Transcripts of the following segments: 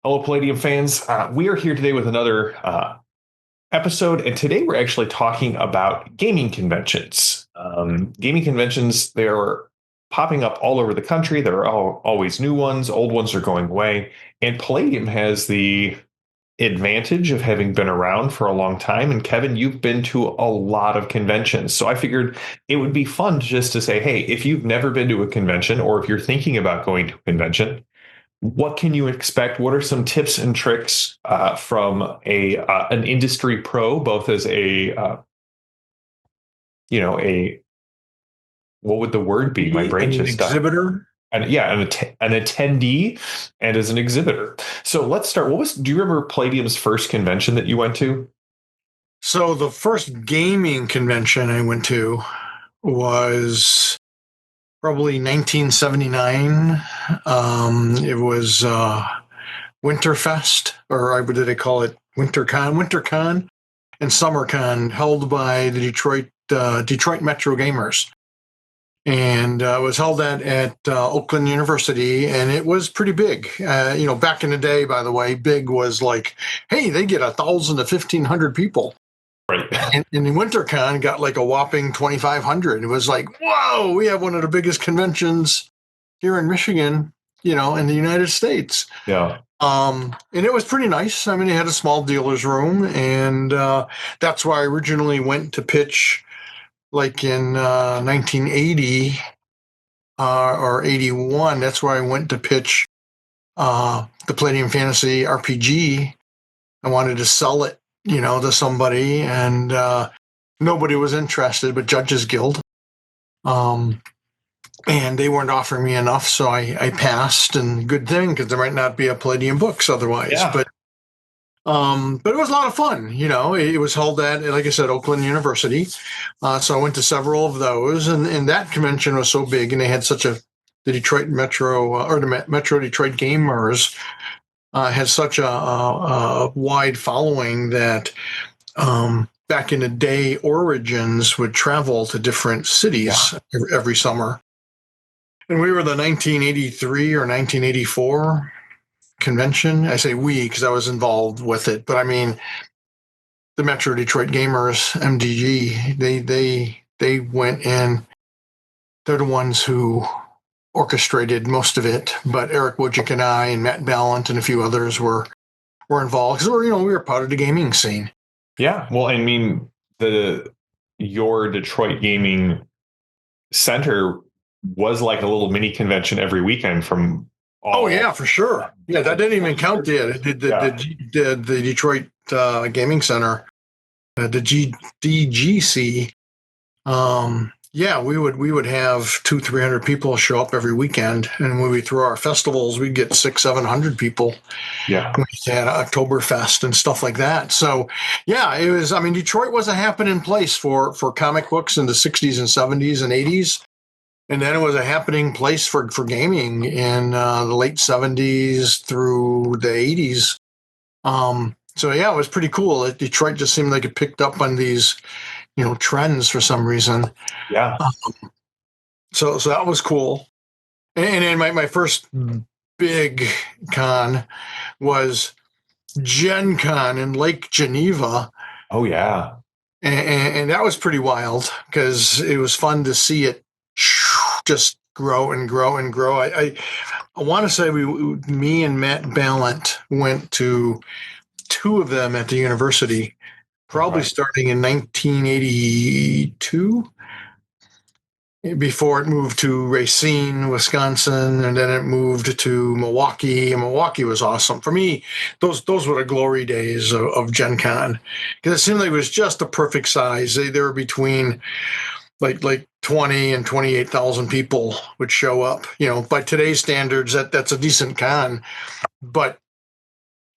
Hello, Palladium fans. We are here today with another episode, and today we're actually talking about gaming conventions. Gaming conventions, they're popping up all over the country. There are always new ones, old ones are going away, and Palladium has the advantage of having been around for a long time. And Kevin, you've been to a lot of conventions. So I figured it would be fun just to say, hey, if you've never been to a convention or if you're thinking about going to a convention, what can you expect? What are some tips and tricks from a an industry pro, both as a a what would the word be? My brain And an just stopped. exhibitor. And yeah, an attendee and as an exhibitor. So let's start. Do you remember Palladium's first convention that you went to? So the first gaming convention I went to was probably 1979. It was Winterfest, or what did they call it? WinterCon and SummerCon, held by the Detroit Metro Gamers. And it was held at Oakland University, and it was pretty big. Back in the day, by the way, big was like, hey, they get 1,000 to 1,500 people. Right. And the WinterCon got like a whopping 2,500. It was like, whoa, we have one of the biggest conventions here in Michigan, in the United States. Yeah. And it was pretty nice. I mean, they had a small dealer's room, and that's why I originally went to pitch like in 1980 or 81. That's where I went to pitch the Palladium Fantasy RPG. I wanted to sell it, to somebody, and nobody was interested but Judges Guild. And they weren't offering me enough, so I passed, and good thing, because there might not be a Palladium books otherwise. Yeah. But it was a lot of fun. It was held at, like I said, Oakland University. So I went to several of those, and that convention was so big, and they had the Detroit Metro, or the Metro Detroit Gamers had such a wide following that back in the day, Origins would travel to different cities every summer. And we were the 1983 or 1984 convention. I say we because I was involved with it, but I mean the Metro Detroit Gamers, MDG. They went in. They're the ones who orchestrated most of it, but Eric Wojcik and I and Matt Ballant and a few others were involved because we were part of the gaming scene. Yeah. Well, I mean, your Detroit Gaming Center was like a little mini convention every weekend from Oh yeah, for sure. Yeah, that didn't even count yet. The Detroit Gaming Center, the DGC. We would have 200-300 people show up every weekend, and when we threw our festivals, we'd get 600-700 people. Yeah, we had Oktoberfest and stuff like that. So yeah, it was. I mean, Detroit was a happening place for comic books in the 60s and 70s and 80s. And then it was a happening place for gaming in the late 70s through the 80s. So yeah, it was pretty cool. Detroit just seemed like it picked up on these, trends for some reason. Yeah. So that was cool. And then my first big con was Gen Con in Lake Geneva. Oh yeah. And that was pretty wild because it was fun to see it just grow and grow and grow. I want to say me and Matt Ballant went to two of them at the university, probably starting in 1982, before it moved to Racine, Wisconsin, and then it moved to Milwaukee. And Milwaukee was awesome for me. Those were the glory days of Gen Con, because it seemed like it was just the perfect size. They were between like 20 and 28,000 people would show up. By today's standards, that's a decent con, but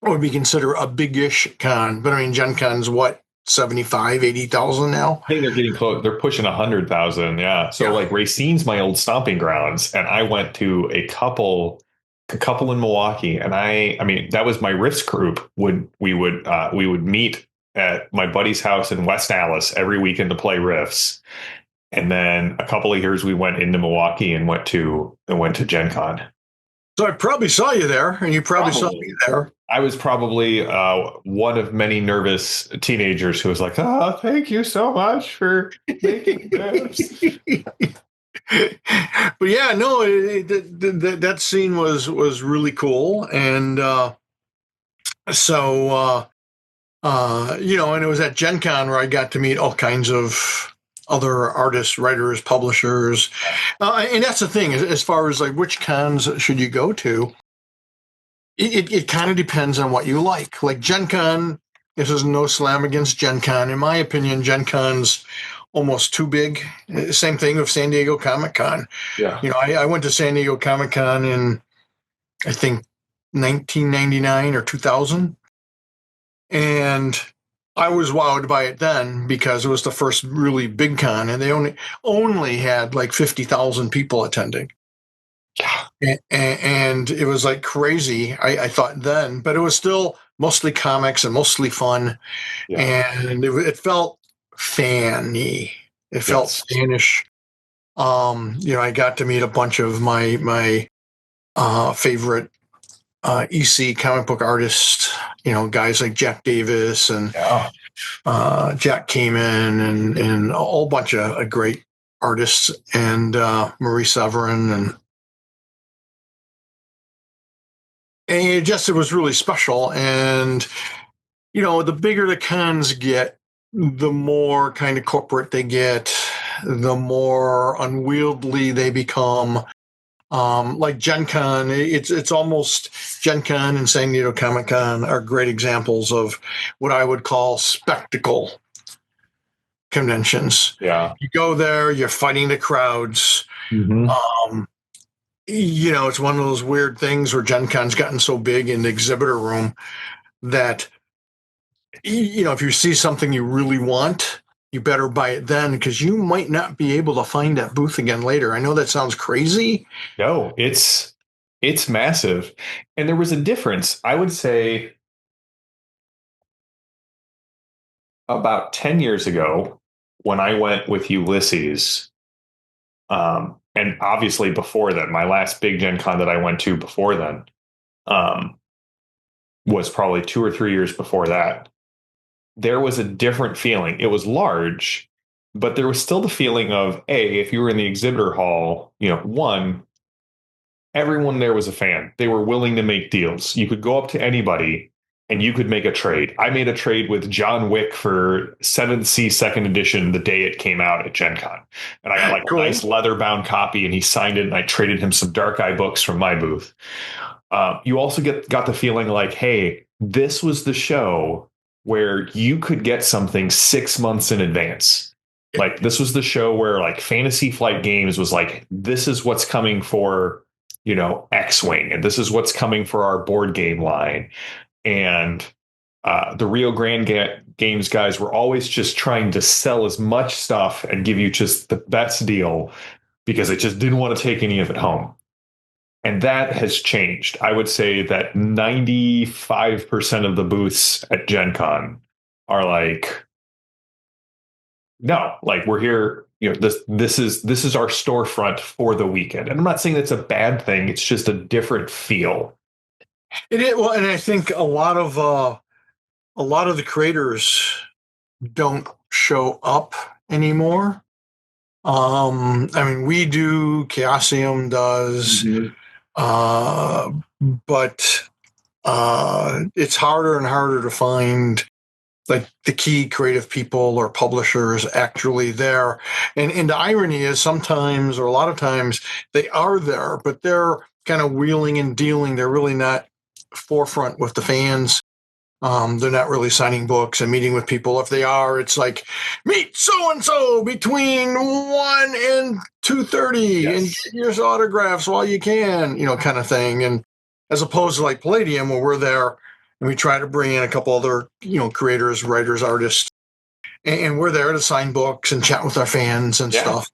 what would be considered a big-ish con. But I mean, Gen Con's what, 75, 80,000 now? I think they're getting close. They're pushing 100,000. Yeah. So like Racine's my old stomping grounds, and I went to a couple in Milwaukee, and I mean, that was my Riffs group. We would meet at my buddy's house in West Allis every weekend to play Riffs. And then a couple of years we went into Milwaukee and went to Gen Con. So I probably saw you there, and you probably saw me Probably. there. I was probably one of many nervous teenagers who was like, "Oh, thank you so much for making this." But yeah, no, that scene was really cool, and so and it was at Gen Con where I got to meet all kinds of other artists, writers, publishers, and that's the thing. As far as like which cons should you go to, it kind of depends on what you like. Like Gen Con, this is no slam against Gen Con. In my opinion, Gen Con's almost too big. Same thing with San Diego Comic Con. Yeah. I went to San Diego Comic Con in, I think, 1999 or 2000. And I was wowed by it then because it was the first really big con, and they only had like 50,000 people attending. Yeah. And it was like crazy. I thought then, but it was still mostly comics and mostly fun, Yeah. and it felt fanny. It felt Yes. fanish. I got to meet a bunch of my favorite EC comic book artists. Guys like Jack Davis and Yeah. Jack Kamen and a whole bunch of great artists, and Marie Severin, and it was really special. And the bigger the cons get, the more kind of corporate they get, the more unwieldy they become. Like Gen Con, it's almost Gen Con and San Diego Comic Con are great examples of what I would call spectacle conventions. Yeah. You go there, you're fighting the crowds. Mm-hmm. Um, it's one of those weird things where Gen Con's gotten so big in the exhibitor room that, if you see something you really want, you better buy it then because you might not be able to find that booth again later. I know that sounds crazy. No, it's massive. And there was a difference. I would say about 10 years ago when I went with Ulysses, and obviously before then, my last big Gen Con that I went to before then um, was probably 2 or 3 years before that. There was a different feeling. It was large, but there was still the feeling of, A, if you were in the exhibitor hall, one, everyone there was a fan. They were willing to make deals. You could go up to anybody and you could make a trade. I made a trade with John Wick for 7th C second edition the day it came out at Gen Con. And I got like Cool. a nice leather bound copy and he signed it and I traded him some Dark Eye books from my booth. You also got the feeling like, hey, this was the show where you could get something 6 months in advance. Like this was the show where like Fantasy Flight Games was like, this is what's coming for X-Wing, and this is what's coming for our board game line. And the Rio Grande Games guys were always just trying to sell as much stuff and give you just the best deal because they just didn't want to take any of it home. And that has changed. I would say that 95% of the booths at Gen Con are like, no, like we're here. This is our storefront for the weekend. And I'm not saying that's a bad thing. It's just a different feel. It is, well, and I think a lot of the creators don't show up anymore. I mean, we do, Chaosium does, but it's harder and harder to find like the key creative people or publishers actually there. And the irony is sometimes, or a lot of times, they are there, but they're kind of wheeling and dealing. They're really not forefront with the fans. They're not really signing books and meeting with people. If they are, it's like meet so and so between 1 and 2:30 and get your autographs while you can, kind of thing. And as opposed to like Palladium, where we're there and we try to bring in a couple other, creators, writers, artists, and we're there to sign books and chat with our fans and stuff.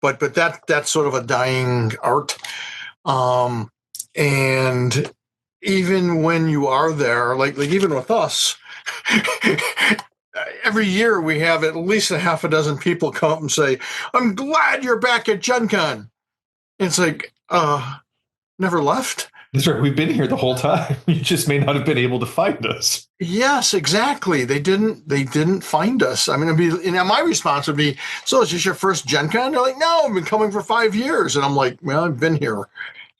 But that's sort of a dying art. And even when you are there, like even with us, every year we have at least a half a dozen people come up and say, "I'm glad you're back at Gen Con." It's like, never left. That's right. We've been here the whole time. You just may not have been able to find us. Yes, exactly. They didn't find us. I mean, my response would be, so is this your first Gen Con? They're like, no, I've been coming for 5 years. And I'm like, well, I've been here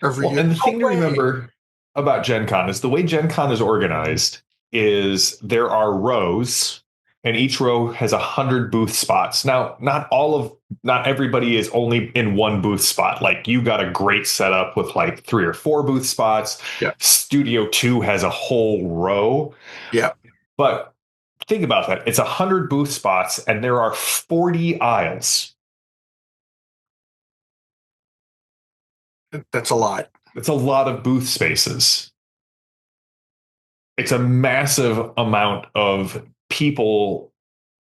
every Well, year. and the No thing to way. remember about Gen Con is the way Gen Con is organized is there are rows, and each row has 100 booth spots. Now, not everybody is only in one booth spot. Like you got a great setup with like 3 or 4 booth spots. Yeah. Studio 2 has a whole row. Yeah. But think about that. It's 100 booth spots, and there are 40 aisles. That's a lot. It's a lot of booth spaces. It's a massive amount of people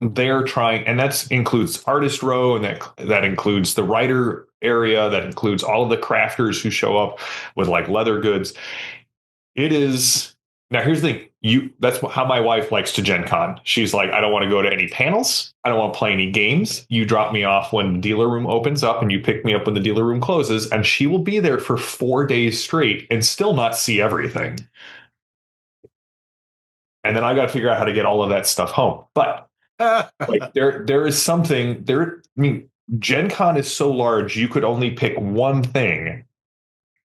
there trying, and that includes artist row, and that includes the writer area, that includes all of the crafters who show up with like leather goods. It is now. Here's the thing. That's how my wife likes to Gen Con. She's like, I don't want to go to any panels. I don't want to play any games. You drop me off when the dealer room opens up, and you pick me up when the dealer room closes. And she will be there for 4 days straight and still not see everything. And then I got to figure out how to get all of that stuff home. But like there is something there. I mean, Gen Con is so large, you could only pick one thing,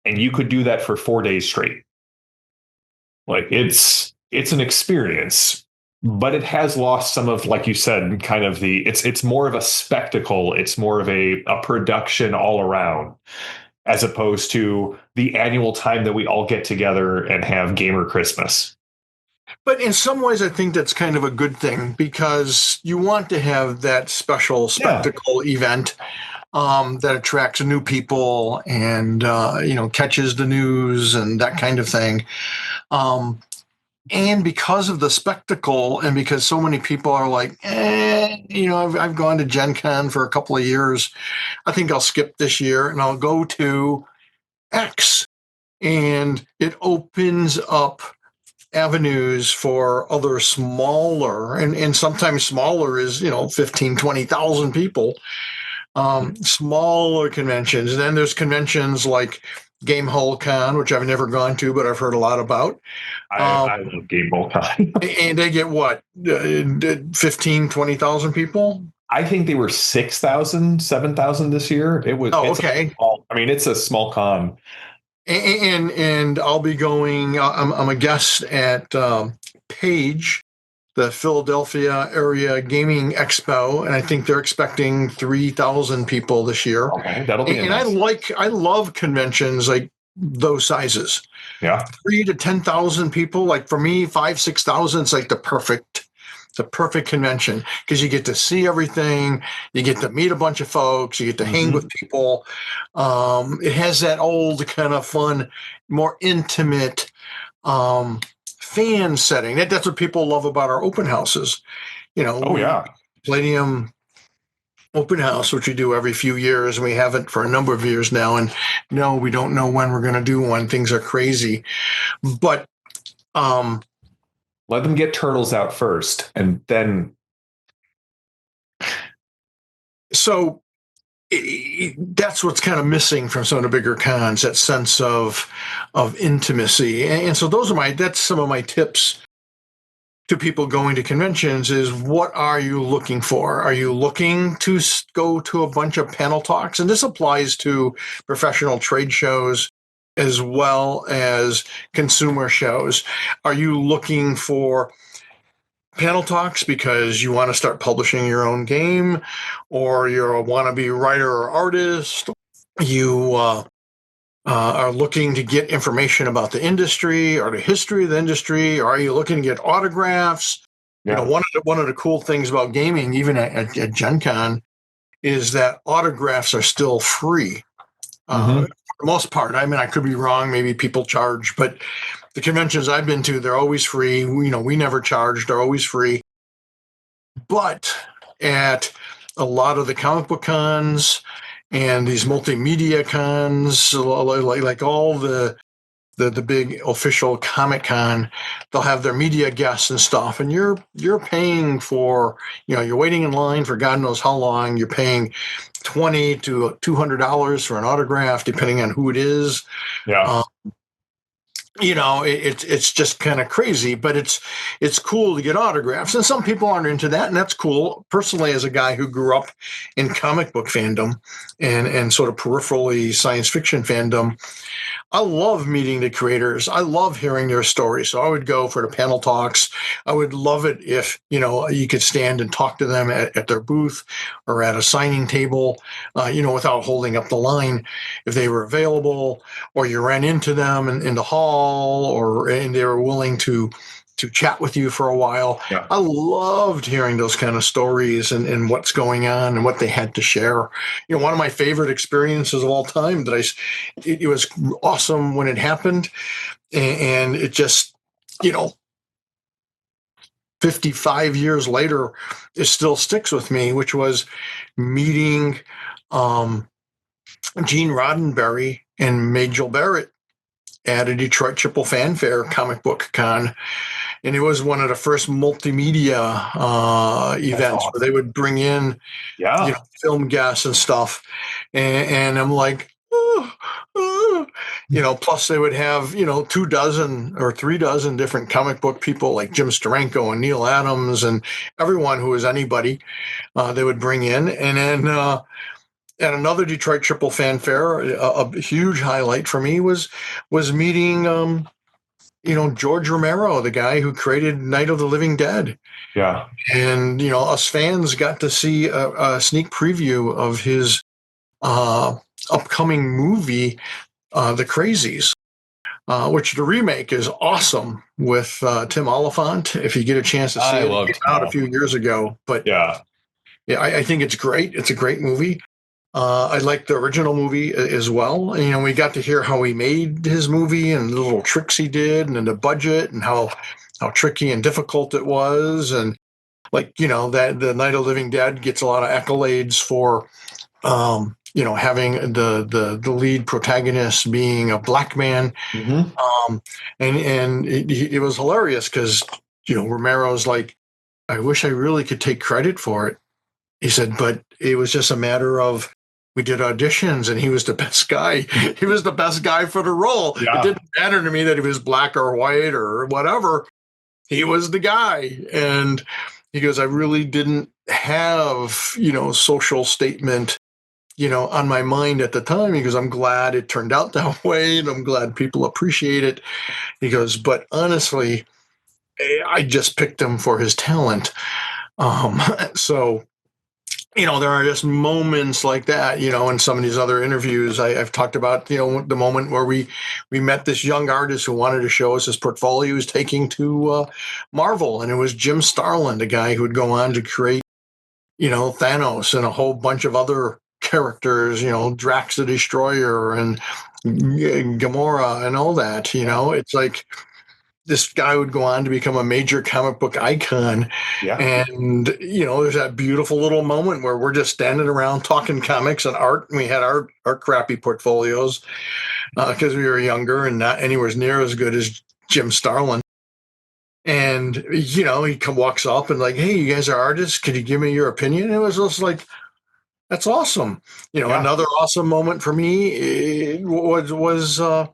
and you could do that for 4 days straight. Like it's an experience, but it has lost some of, like you said, kind of it's more of a spectacle. It's more of a production all around, as opposed to the annual time that we all get together and have gamer Christmas. But in some ways, I think that's kind of a good thing because you want to have that special Yeah. spectacle event that attracts new people and catches the news and that kind of thing. And because of the spectacle, and because so many people are like, I've gone to Gen Con for a couple of years. I think I'll skip this year and I'll go to X. And it opens up avenues for other smaller, and sometimes smaller is 15, 20,000 people, smaller conventions. And then there's conventions like Game Hole Con, which I've never gone to, but I've heard a lot about. I love Game Con. And they get what, 15, 20,000 people? I think they were 6,000, 7,000 this year. Oh, okay. I mean, it's a small con. And I'll be going. I'm a guest at Page, the Philadelphia Area Gaming Expo, and I think they're expecting 3,000 people this year. Okay, that'll be And nice. I love conventions like those sizes. Yeah. 3 to 10,000 people. Like for me, 5, 6,000 is like the perfect convention because you get to see everything, you get to meet a bunch of folks, you get to hang with people. It has that old kind of fun, more intimate fan setting. That's what people love about our open houses. Oh yeah. Palladium open house, which we do every few years, and we haven't for a number of years now. And no, we don't know when we're going to do one. Things are crazy, but let them get turtles out first, and then. So that's what's kind of missing from some of the bigger cons, that sense of intimacy. And so that's some of my tips to people going to conventions is, what are you looking for? Are you looking to go to a bunch of panel talks? And this applies to professional trade shows as well as consumer shows. Are you looking for panel talks because you want to start publishing your own game, or you're a wannabe writer or artist? You are looking to get information about the industry or the history of the industry, or are you looking to get autographs? Yeah. One of the cool things about gaming, even at Gen Con, is that autographs are still free. For the most part. I mean, I could be wrong. Maybe people charge, but the conventions I've been to, they're always free. We never charge. They're always free. But at a lot of the comic book cons and these multimedia cons, like all the big official Comic Con, they'll have their media guests and stuff, and you're paying for, you're waiting in line for God knows how long. You're paying $20 to $200 for an autograph, depending on who it is. Yeah. it's just kind of crazy, but it's cool to get autographs, and some people aren't into that, and that's cool. Personally, as a guy who grew up in comic book fandom and sort of peripherally science fiction fandom, I love meeting the creators. I love hearing their stories. So I would go for the panel talks. I would love it if, you could stand and talk to them at their booth or at a signing table, without holding up the line if they were available, or you ran into them in the hall, and they were willing to chat with you for a while. Yeah. I loved hearing those kind of stories and what's going on and what they had to share. One of my favorite experiences of all time it was awesome when it happened. And it just, you know, 55 years later, it still sticks with me, which was meeting um, Gene Roddenberry and Majel Barrett at a Detroit Triple Fanfare comic book con. And it was one of the first multimedia events awesome. where they would bring in, Yeah. film guests and stuff. And I'm like, oh, oh. Plus they would have, 24 or 36 different comic book people like Jim Steranko and Neil Adams and everyone who was anybody they would bring in. And then at another Detroit Triple Fanfare, a huge highlight for me was meeting George Romero, the guy who created Night of the Living Dead. Yeah. And, us fans got to see a sneak preview of his upcoming movie, The Crazies, which the remake is awesome with Tim Oliphant. If you get a chance to see I it, love it Tim came out a Oliphant. few years ago. But Yeah. yeah, I think it's great. It's a great movie. I like the original movie as well. We got to hear how he made his movie and the little tricks he did, and the budget, and how tricky and difficult it was. And that the Night of the Living Dead gets a lot of accolades for having the lead protagonist being a black man. Mm-hmm. And it was hilarious because Romero's like, I wish I really could take credit for it. He said, but it was just a matter of, we did auditions and he was the best guy. He was the best guy for the role. It Yeah. didn't matter to me that he was black or white or whatever. He was the guy. And he goes, I really didn't have, social statement, on my mind at the time. He goes, I'm glad it turned out that way. And I'm glad people appreciate it. He goes, but honestly, I just picked him for his talent. So there are just moments like that, in some of these other interviews. I've talked about, the moment where we met this young artist who wanted to show us his portfolio he was taking to Marvel. And it was Jim Starlin, a guy who would go on to create, Thanos and a whole bunch of other characters, Drax the Destroyer and Gamora and all that. It's like, this guy would go on to become a major comic book icon. Yeah. And, there's that beautiful little moment where we're just standing around talking comics and art. And we had our crappy portfolios because we were younger and not anywhere near as good as Jim Starlin. And, he walks up and like, hey, you guys are artists. Could you give me your opinion? And it was just like, that's awesome. Yeah. Another awesome moment for me was the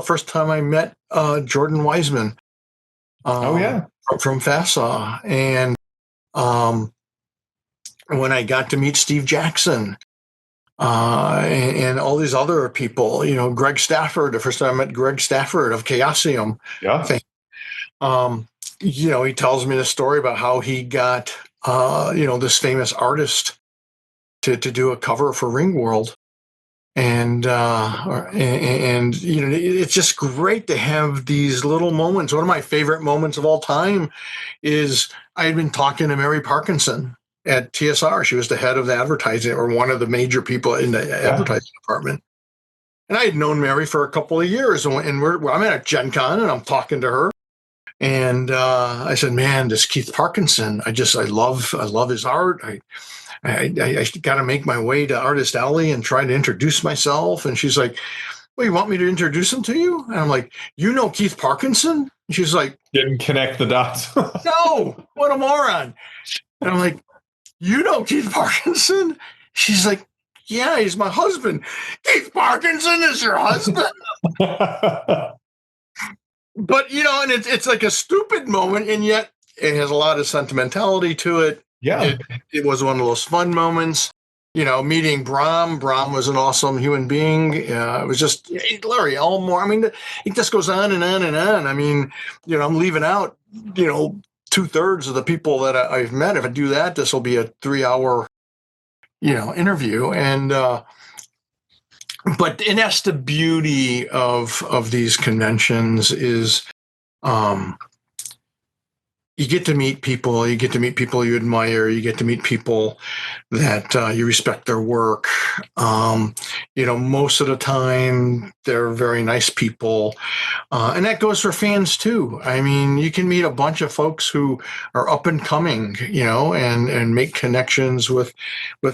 first time I met Jordan Weisman Oh yeah. from FASA. And when I got to meet Steve Jackson and all these other people, Greg Stafford, the first time I met Greg Stafford of Chaosium. Yeah. He tells me the story about how he got, this famous artist to do a cover for Ringworld. And it's just great to have these little moments. One of my favorite moments of all time is I had been talking to Mary Parkinson at TSR. She was the head of the advertising, or one of the major people in the advertising department. And I had known Mary for a couple of years, and I'm at Gen Con and I'm talking to her. And I said, man, this Keith Parkinson, I love his art. I got to make my way to Artist Alley and try to introduce myself. And she's like, well, you want me to introduce him to you? And I'm like, Keith Parkinson? And she's like, didn't connect the dots. no, what a moron. And I'm like, Keith Parkinson? She's like, Yeah, he's my husband. Keith Parkinson is your husband. But and it's like a stupid moment, and yet it has a lot of sentimentality to it. Yeah. It was one of those fun moments. Meeting Brom. Brom was an awesome human being. It was just Larry Elmore. I mean, it just goes on and on and on. I mean, I'm leaving out, 2/3 of the people that I've met. If I do that, this will be a 3-hour, interview. And that's the beauty of these conventions is, you get to meet people. You get to meet people you admire. You get to meet people that you respect their work. Most of the time they're very nice people, and that goes for fans too. I mean, you can meet a bunch of folks who are up and coming, and make connections with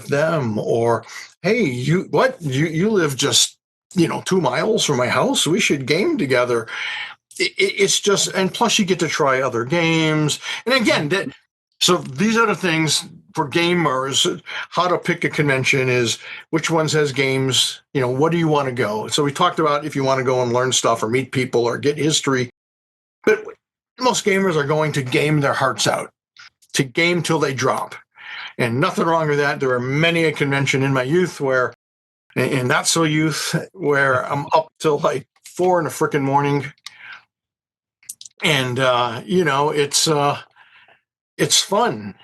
them. Or, hey, you live just 2 miles from my house. We should game together. It's just, and plus you get to try other games. And again, so these are the things for gamers. How to pick a convention is which ones has games. What do you want to go? So we talked about if you want to go and learn stuff or meet people or get history, but most gamers are going to game their hearts out, to game till they drop, and nothing wrong with that. There are many a convention in my youth where, and not so youth, where I'm up till like 4 in the frickin' morning. And it's fun.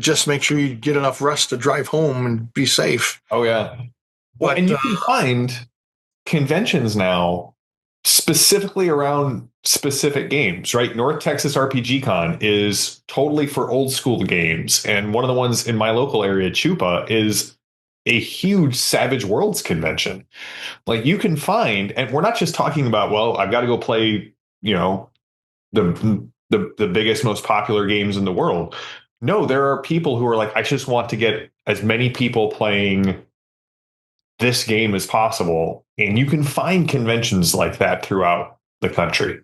Just make sure you get enough rest to drive home and be safe. Oh yeah. Well, But and you can find conventions now specifically around specific games, right? North Texas RPG Con is totally for old school games, and one of the ones in my local area, Chupa, is a huge Savage Worlds convention. Like you can find, and we're not just talking about, well, I've got to go play, the biggest, most popular games in the world. No, there are people who are like, I just want to get as many people playing this game as possible. And you can find conventions like that throughout the country.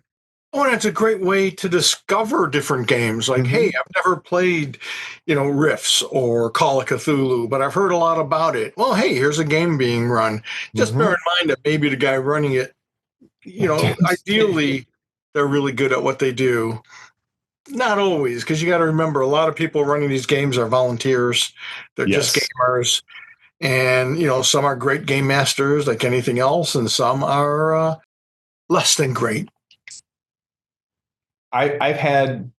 Oh, and it's a great way to discover different games. Like, hey, I've never played, Rifts or Call of Cthulhu, but I've heard a lot about it. Well, hey, here's a game being run. Just bear in mind that maybe the guy running it, ideally, they're really good at what they do. Not always, because you got to remember, a lot of people running these games are volunteers. They're just gamers. And, some are great game masters like anything else, and some are less than great. I've had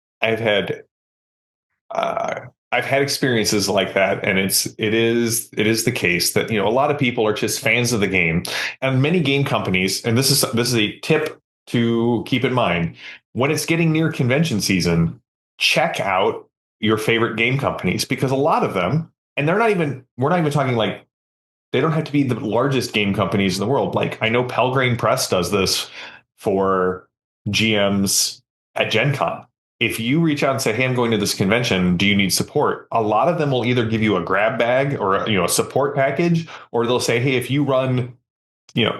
experiences like that, and it is the case that a lot of people are just fans of the game, and many game companies, and this is a tip to keep in mind when it's getting near convention season. Check out your favorite game companies, because a lot of them, and we're not even talking like, they don't have to be the largest game companies in the world. Like I know Pelgrane Press does this for GMs at Gen Con. If you reach out and say, hey, I'm going to this convention, do you need support? A lot of them will either give you a grab bag or a support package, or they'll say, hey, if you run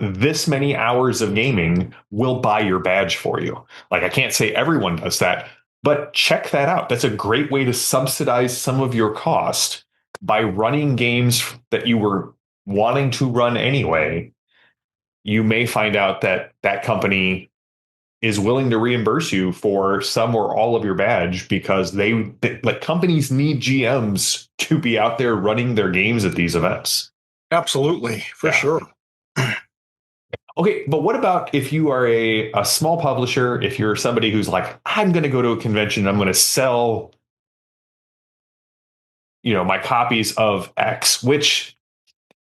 this many hours of gaming, we'll buy your badge for you. Like I can't say everyone does that, but check that out. That's a great way to subsidize some of your cost by running games that you were wanting to run anyway. You may find out that that company is willing to reimburse you for some or all of your badge, because like companies need GMs to be out there running their games at these events. Absolutely, for sure. Okay, but what about if you are a small publisher, if you're somebody who's like, I'm going to go to a convention, I'm going to sell, my copies of X, which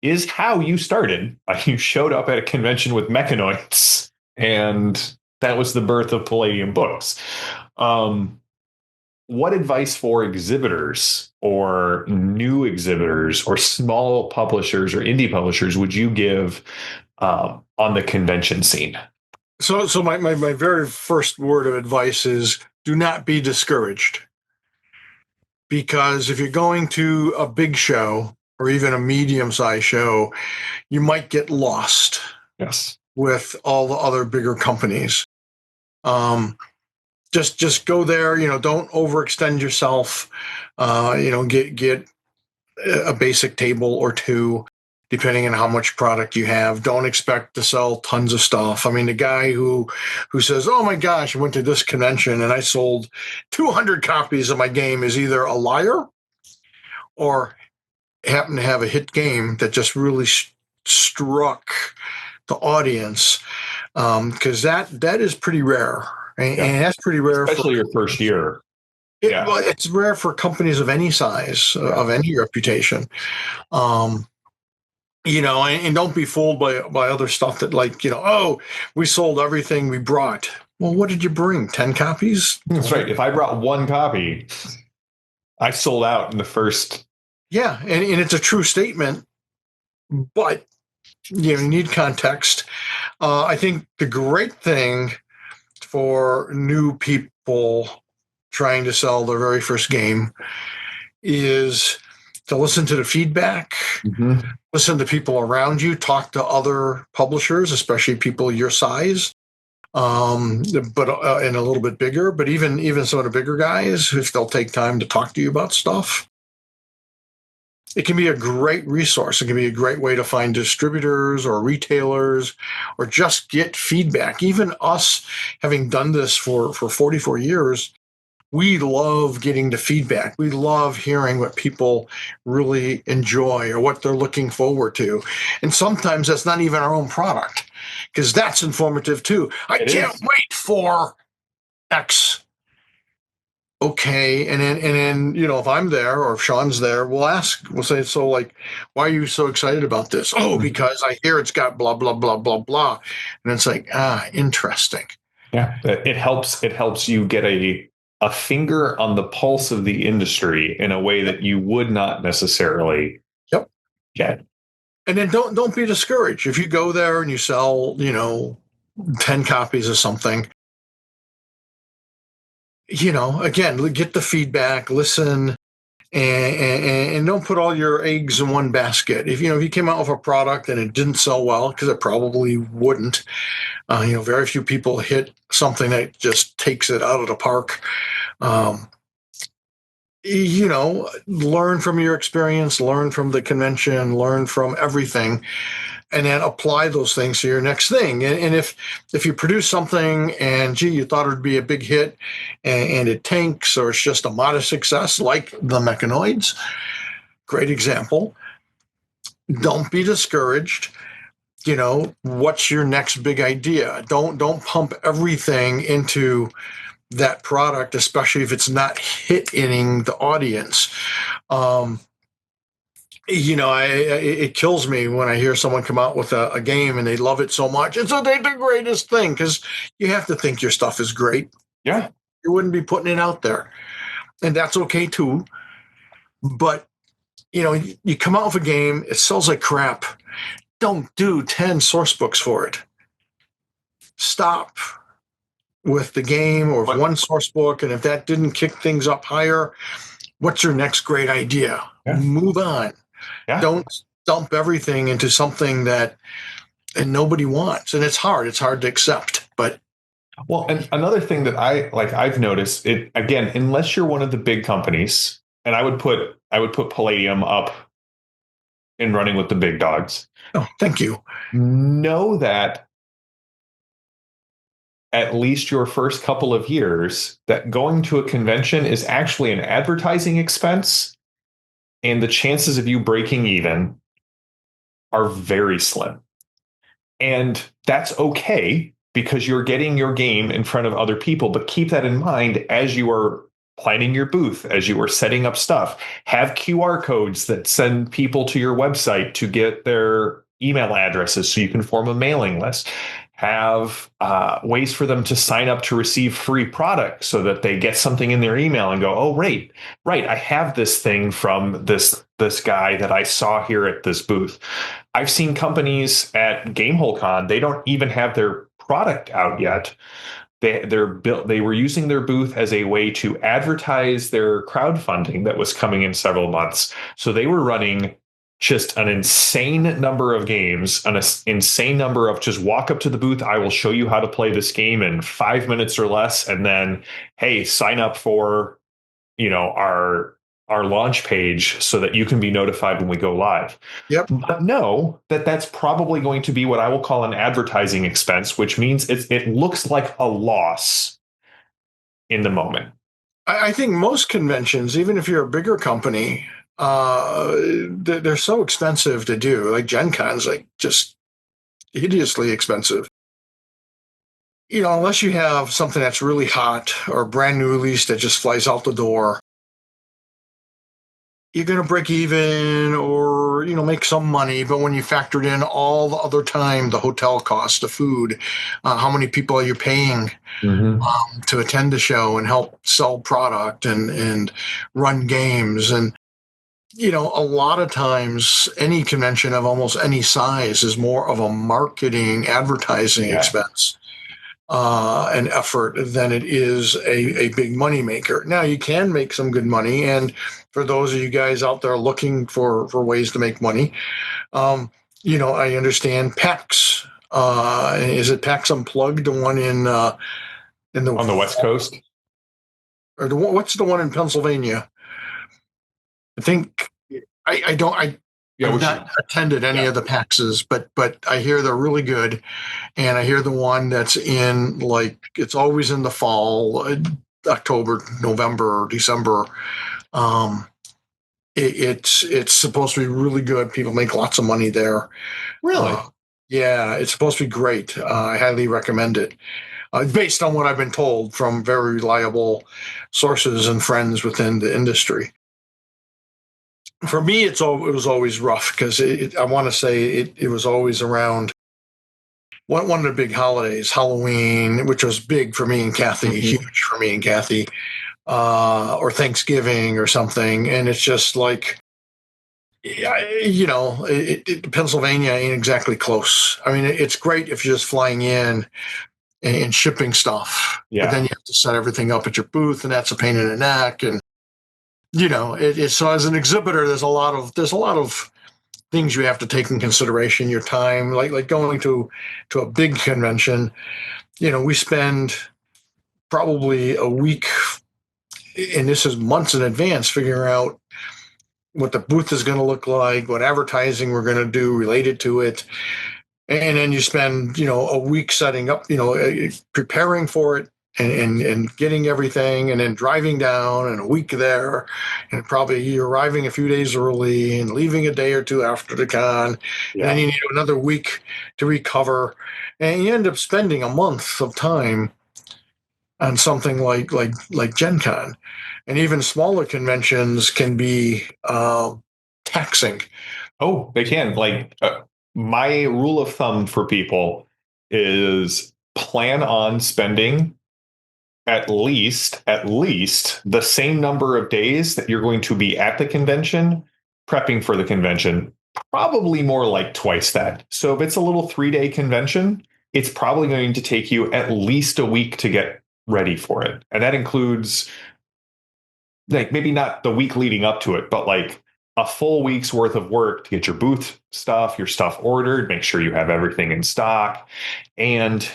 is how you started. You showed up at a convention with Mechanoids, and that was the birth of Palladium Books. What advice for exhibitors or new exhibitors or small publishers or indie publishers would you give on the convention scene? So my very first word of advice is do not be discouraged. Because if you're going to a big show or even a medium-sized show, you might get lost. Yes. With all the other bigger companies. Just go there, don't overextend yourself. Get a basic table or two, depending on how much product you have. Don't expect to sell tons of stuff. I mean, the guy who says, "Oh my gosh, I went to this convention and I sold 200 copies of my game," is either a liar or happened to have a hit game that just really struck the audience, because that is pretty rare, Yeah. and that's pretty rare for Especially your first year. it. Yeah. Well, it's rare for companies of any size, Yeah. of any reputation. Um, and don't be fooled by other stuff that, like, oh, we sold everything we brought. Well, what did you bring? 10 copies? That's right. If I brought one copy, I sold out in the first. Yeah, and it's a true statement, but you need context. I think the great thing for new people trying to sell their very first game is to listen to the feedback, listen to people around you, talk to other publishers, especially people your size, but and a little bit bigger. But even some of the bigger guys, if they'll take time to talk to you about stuff, it can be a great resource. It can be a great way to find distributors or retailers, or just get feedback. Even us, having done this for 44 years, we love getting the feedback. We love hearing what people really enjoy or what they're looking forward to. And sometimes that's not even our own product, because that's informative too. I can't wait for X. Okay, and then if I'm there or if Sean's there, we'll say, so, like, why are you so excited about this? Oh, because I hear it's got blah blah blah blah blah, and it's like, interesting. Yeah, it helps you get a finger on the pulse of the industry in a way that you would not necessarily Yep. get. And then don't be discouraged if you go there and you sell 10 copies of something. Again, get the feedback, listen, and don't put all your eggs in one basket. If you came out with a product and it didn't sell well, because it probably wouldn't, very few people hit something that just takes it out of the park. Learn from your experience, learn from the convention, learn from everything, and then apply those things to your next thing. And if you produce something and you thought it would be a big hit, and it tanks, or it's just a modest success, like the Mechanoids, great example. Don't be discouraged. What's your next big idea? Don't pump everything into that product, especially if it's not hitting the audience. It kills me when I hear someone come out with a game and they love it so much. It's the greatest thing, because you have to think your stuff is great. Yeah. You wouldn't be putting it out there. And that's okay too. But, you come out with a game, it sells like crap. Don't do 10 source books for it. Stop with the game or one source book. And if that didn't kick things up higher, what's your next great idea? Yeah. Move on. Yeah. Don't dump everything into something that nobody wants. And it's hard to accept. But well, and another thing that I've noticed, it again, unless you're one of the big companies, and I would put Palladium up and running with the big dogs. Oh, thank you. Know that at least your first couple of years, that going to a convention is actually an advertising expense, and the chances of you breaking even are very slim. And that's okay, because you're getting your game in front of other people. But keep that in mind as you are planning your booth, as you are setting up stuff. Have QR codes that send people to your website to get their email addresses so you can form a mailing list. Have ways for them to sign up to receive free products so that they get something in their email and go, oh, right, I have this thing from this guy that I saw here at this booth. I've seen companies at GameholeCon, they don't even have their product out yet. They were using their booth as a way to advertise their crowdfunding that was coming in several months. So they were running just an insane number of games, an insane number of just walk up to the booth. I will show you how to play this game in 5 minutes or less. And then, hey, sign up for, our our launch page so that you can be notified when we go live. Yep. But know that that's probably going to be what I will call an advertising expense, which means it looks like a loss in the moment. I think most conventions, even if you're a bigger company, they're so expensive to do. Like Gen Con's like just hideously expensive. Unless you have something that's really hot or a brand new release that just flies out the door, you're going to break even or make some money. But when you factored in all the other time, the hotel cost, the food, how many people are you paying Mm-hmm. to attend the show and help sell product and run games, and a lot of times any convention of almost any size is more of a marketing advertising Yeah. expense an effort than it is a big money maker. Now you can make some good money, and for those of you guys out there looking for ways to make money, I understand PAX. Is it PAX Unplugged, the one in the On the West Coast? or what's the one in Pennsylvania? I think I don't I Yeah, I've which not attended any yeah. of the PAXs, but I hear they're really good, and I hear the one that's in like it's always in the fall, October, November, December. Um, it's supposed to be really good. People make lots of money there. Really? Uh, yeah, it's supposed to be great. I highly recommend it. Based on what I've been told from very reliable sources and friends within the industry. For me, it was always rough because I want to say it was always around one of the big holidays, Halloween, which was big for me and Kathy, Mm-hmm. huge for me and Kathy, or Thanksgiving or something. And it's just like, Pennsylvania ain't exactly close. I mean, it's great if you're just flying in and shipping stuff, but then Yeah. you have to set everything up at your booth, and that's a pain in the neck. And so as an exhibitor, there's a lot of things you have to take in consideration. Your time, like going to a big convention. We spend probably a week, and this is months in advance, figuring out what the booth is going to look like, what advertising we're going to do related to it. And then you spend, a week setting up, preparing for it and getting everything, and then driving down and a week there, and probably you're arriving a few days early and leaving a day or two after the con. And then Yeah. you need another week to recover. And you end up spending a month of time on something like Gen Con. And even smaller conventions can be taxing. Oh, they can. Like my rule of thumb for people is plan on spending at least the same number of days that you're going to be at the convention prepping for the convention, probably more like twice that. So if it's a little 3-day convention, it's probably going to take you at least a week to get ready for it. And that includes like maybe not the week leading up to it, but like a full week's worth of work to get your stuff ordered, make sure you have everything in stock, and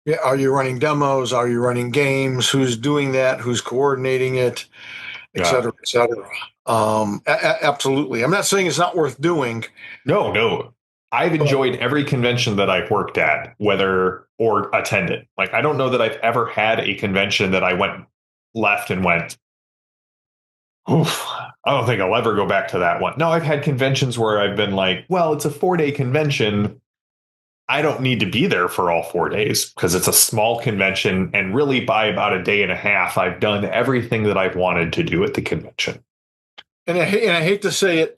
Yeah, are you running demos? Are you running games? Who's doing that? Who's coordinating it? Et yeah. cetera, et cetera. Absolutely. I'm not saying it's not worth doing. No, no. I've But enjoyed every convention that I've worked at, whether or attended. Like I don't know that I've ever had a convention that I went left and went, oof, I don't think I'll ever go back to that one. No, I've had conventions where I've been like, well, it's a 4-day convention. I don't need to be there for all 4 days because it's a small convention. And really, by about a day and a half, I've done everything that I've wanted to do at the convention. and I hate to say it,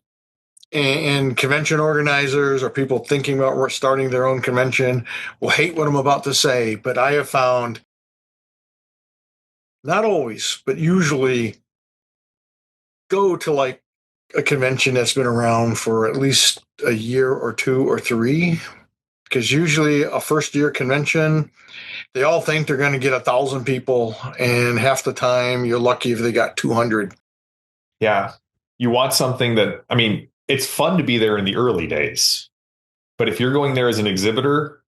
and convention organizers or people thinking about starting their own convention will hate what I'm about to say, but I have found, not always, but usually, go to like a convention that's been around for at least a year or two or three, because usually a first year convention, they all think they're going to get 1,000 people, and half the time you're lucky if they got 200. Yeah. You want something that, I mean, it's fun to be there in the early days. But if you're going there as an exhibitor,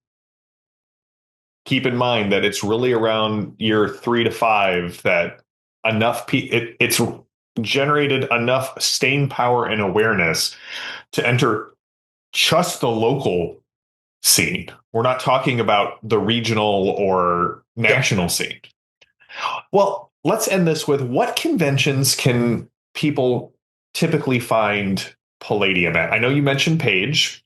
keep in mind that it's really around year 3 to 5 that enough people, it's generated enough staying power and awareness to enter just the local scene. We're not talking about the regional or Yep. national scene. Well, let's end this with what conventions can people typically find Palladium at? I know you mentioned Page.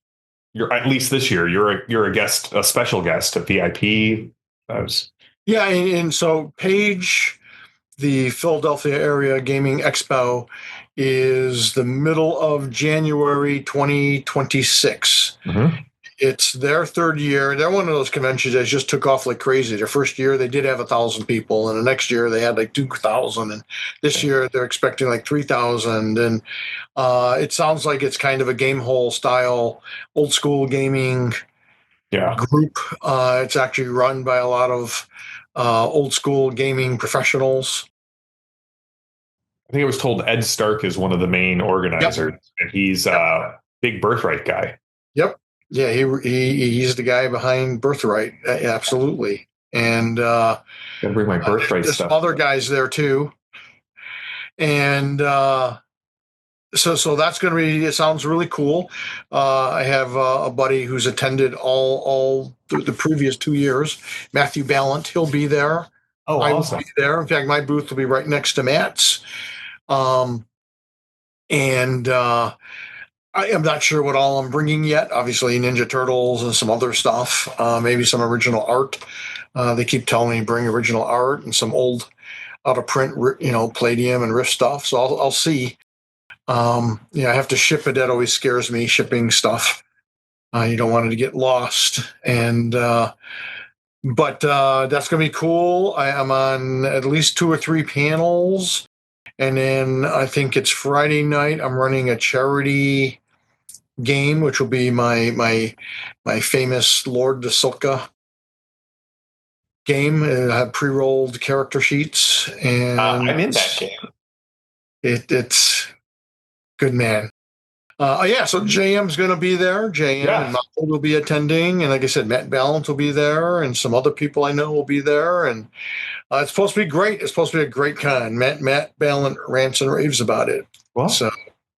You're at least this year. You're a guest, a special guest, a VIP. Was, Yeah, and so Page, the Philadelphia Area Gaming Expo, is the middle of January 2026. Mhm. It's their third year. They're one of those conventions that just took off like crazy. Their first year they did have 1,000 people, and the next year they had like 2,000, and this year they're expecting like 3,000. And it sounds like it's kind of a game hall style, old school gaming Yeah. group. It's actually run by a lot of old school gaming professionals. I think I was told Ed Stark is one of the main Yep. organizers, and he's Yep. a big Birthright guy. Yep. Yeah, he's the guy behind Birthright. Absolutely. And Gotta bring my Birthright there's some stuff. other guys there too. And so that's going to be. It sounds really cool. I have a buddy who's attended all the previous 2 years. Matthew Ballant, he'll be there. Oh, I will awesome. be there. In fact, my booth will be right next to Matt's. Um, and I am not sure what all I'm bringing yet. Obviously, Ninja Turtles and some other stuff. Maybe some original art. They keep telling me bring original art and some old out of print, Palladium and Rift stuff. So I'll see. I have to ship it. That always scares me, shipping stuff. You don't want it to get lost. And but that's going to be cool. I'm on at least 2 or 3 panels, and then I think it's Friday night. I'm running a charity game, which will be my famous Lord de Silka game. I have pre-rolled character sheets, and I'm in that game. it's good, man. Yeah, so JM's going to be there. JM and Yeah. Michael will be attending, and like I said, Matt Ballant will be there, and some other people I know will be there, and it's supposed to be great. It's supposed to be a great con. Matt Ballant rants and raves about it. Well, So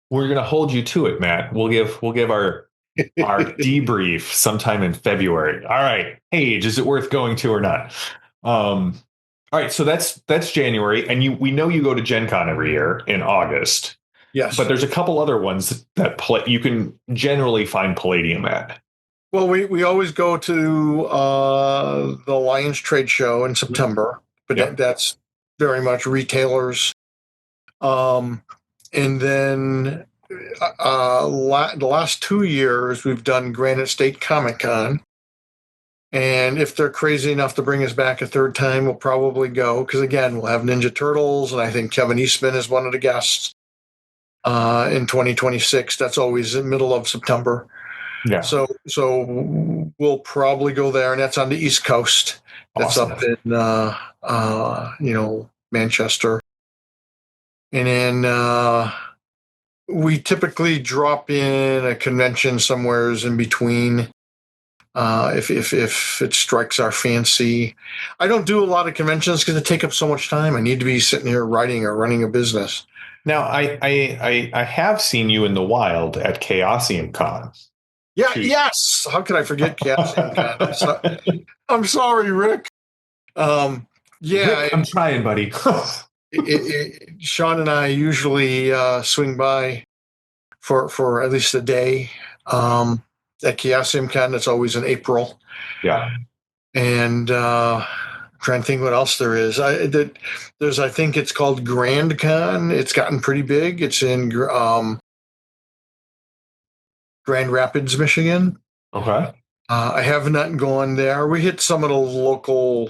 we're gonna hold you to it, Matt. We'll give our debrief sometime in February. All right, Paige, is it worth going to or not? All right, so that's January, and we know you go to Gen Con every year in August, yes, but there's a couple other ones that you can generally find Palladium at. well, we always go to the Lions Trade Show in September, but Yep. that's very much retailers. And then the last 2 years we've done Granite State Comic Con. And if they're crazy enough to bring us back a third time, we'll probably go. Because again, we'll have Ninja Turtles, and I think Kevin Eastman is one of the guests in 2026. That's always in the middle of September. Yeah. So we'll probably go there, and that's on the East Coast. That's Awesome. up in Manchester. And then we typically drop in a convention somewheres in between. If it strikes our fancy. I don't do a lot of conventions because it take up so much time. I need to be sitting here writing or running a business. Now, I have seen you in the wild at Chaosium Con. Yeah, yes. How could I forget Chaosium Con? I'm sorry, Rick. Yeah, Rick, I'm trying, buddy. Sean and I usually swing by for at least a day. At Chaosium Con, that's always in April. Yeah. And I'm trying to think what else there is. I think it's called Grand Con. It's gotten pretty big. It's in Grand Rapids, Michigan. Okay. I have not gone there. We hit some of the local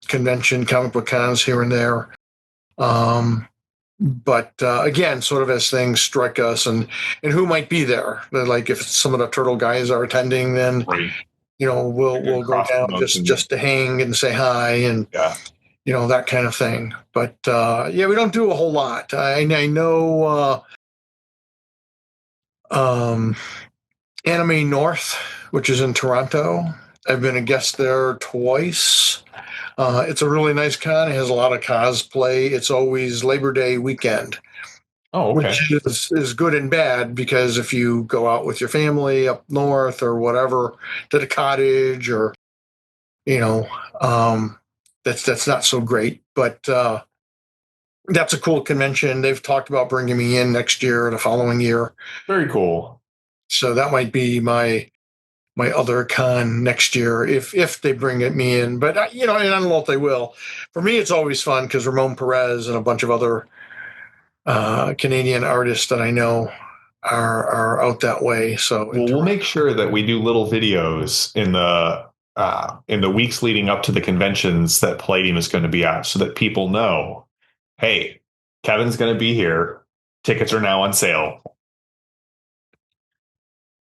convention comic book cons here and there. But again, sort of as things strike us and who might be there. Like if some of the turtle guys are attending, then Great. we'll go down just to hang and say hi and that kind of thing. But we don't do a whole lot. I know Anime North, which is in Toronto. I've been a guest there twice. It's a really nice con. It has a lot of cosplay. It's always Labor Day weekend, Oh, okay. which is good and bad because if you go out with your family up north or whatever to the cottage or you know that's not so great. But that's a cool convention. They've talked about bringing me in next year or the following year, Very cool. so that might be my other con next year if they bring it me in. But and I don't know if they will. For me, it's always fun because Ramon Perez and a bunch of other Canadian artists that I know are out that way. So in Well, we'll make Toronto. sure that we do little videos in the weeks leading up to the conventions that Palladium is going to be at, so that people know, hey, Kevin's going to be here. Tickets are now on sale.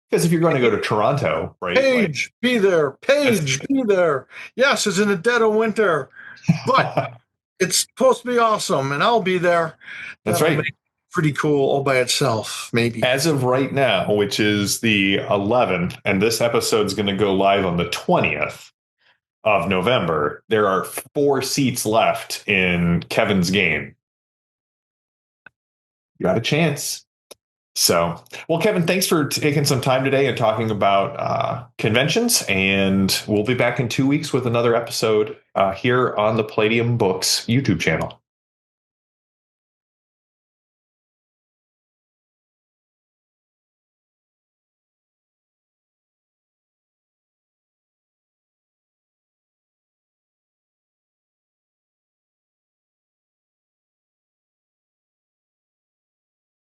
Because if you're going to go to Toronto, right? Like Paige, be there. that's Paige, be there. Yes, it's in the dead of winter, but it's supposed to be awesome, and I'll be there. that's That'll make right. it pretty cool all by itself, maybe. As of right now, which is the 11th, and this episode's going to go live on the 20th of November, there are 4 seats left in Kevin's game. You got a chance. So, well, Kevin, thanks for taking some time today and talking about conventions. And we'll be back in 2 weeks with another episode here on the Palladium Books YouTube channel.